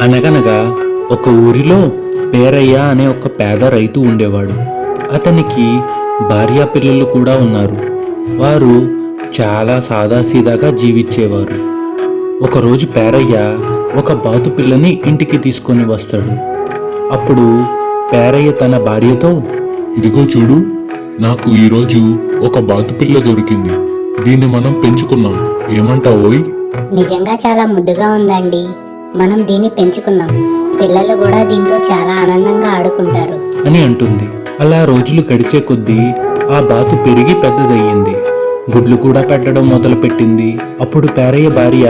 అనగనగా ఒక ఊరిలో పేరయ్య అనే ఒక పేద రైతు ఉండేవాడు. అతనికి భార్యా పిల్లలు కూడా ఉన్నారు. వారు చాలా సాదాసీదాగా జీవించేవారు. ఒకరోజు పేరయ్య ఒక బాతు పిల్లని ఇంటికి తీసుకొని వస్తాడు. అప్పుడు పేరయ్య తన భార్యతో, ఇదిగో చూడు, నాకు ఈరోజు ఒక బాతుపిల్ల దొరికింది. దీన్ని మనం పెంచుకున్నాం, ఏమంటావోయ్? నిజంగా చాలా ముద్దుగా ఉందండి. మనం దీన్ని పెంచుకుందాం. పిల్లలు కూడా దీంతో చాలా ఆనందంగా ఆడుకుంటారు అని అంటుంది. అలా రోజులు గడిచే కొద్దీ ఆ బాతు పెరిగి పెద్దదయ్యింది. గుడ్లు కూడా పెట్టడం మొదలుపెట్టింది. అప్పుడు పేరయ్య భార్య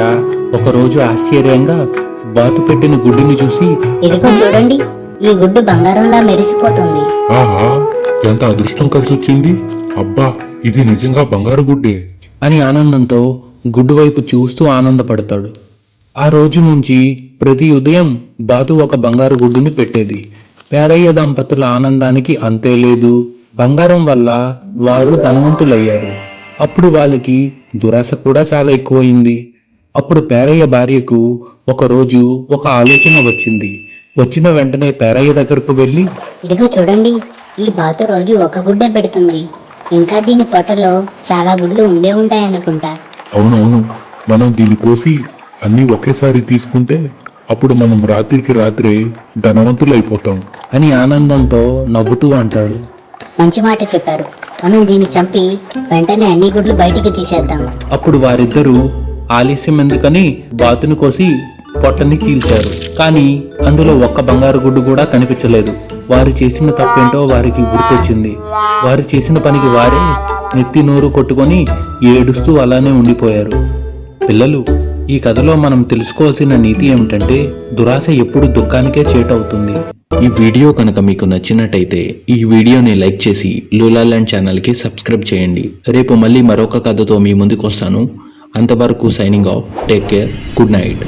ఒకరోజు ఆశ్చర్యంగా బాతు పెట్టిన గుడ్డుని చూసి, ఇదిగో చూడండి, ఈ గుడ్డు బంగారంలా మెరిసిపోతుంది ఆహా, ఎంత అదృష్టం కలిసి వచ్చింది! అబ్బా, ఇది నిజంగా బంగారు గుడ్డే అని ఆనందంతో గుడ్డు వైపు చూస్తూ ఆనందపడతాడు. ఆ రోజు నుంచి ప్రతి ఉదయం బాతు ఒక బంగారు గుడ్డుని పెట్టేది. పేరయ్య దంపతుల ఆనందానికి అంతే లేదు. బంగారం వల్ల వారు ధనవంతులయ్యారు. అప్పుడు వాళ్ళకి దురాశ కూడా చాలా ఎక్కువైంది. అప్పుడు పేరయ్య భార్యకు ఒకరోజు ఒక ఆలోచన వచ్చింది. వచ్చిన వెంటనే పేరయ్య దగ్గరకు వెళ్ళి, ఇదిగో చూడండి, ఈ బాతు రోజు ఒక గుడ్డే పెడుతుంది. ఇంకా దీని పొట్టలో చాలా గుడ్లు ఉండే ఉంటాయనుకుంటా. అవునవును, మనం దీన్ని కోసి అన్నీ ఒకేసారి తీసుకుంటే అప్పుడు మనం రాత్రికి రాత్రే ధనవంతులైపోతాం అని ఆనందంతో నవ్వుతూ అంటాడు. మంచి మాట చెప్పారు. మనం దీన్ని చంపి వెంటనే అన్ని గుడ్లు బయటికి తీసేద్దాం. అప్పుడు వారిద్దరూ ఆలస్యం ఎందుకని బాతును కోసి పొట్టని చీల్చారు. కానీ అందులో ఒక్క బంగారు గుడ్డు కూడా కనిపించలేదు. వారు చేసిన తప్పేంటో వారికి గుర్తొచ్చింది. వారు చేసిన పనికి వారే నెత్తి నోరు కొట్టుకొని ఏడుస్తూ అలానే ఉండిపోయారు. పిల్లలు, ఈ కథలో మనం తెలుసుకోవాల్సిన నీతి ఏమిటంటే, దురాశ ఎప్పుడు దుఃఖానికే చేటవుతుంది. ఈ వీడియో కనుక మీకు నచ్చినట్టయితే ఈ వీడియోని లైక్ చేసి లూలాల్యాండ్ ఛానల్కి సబ్స్క్రైబ్ చేయండి. రేపు మళ్ళీ మరొక కథతో మీ ముందుకు వస్తాను. అంతవరకు signing off. Take care. Good night.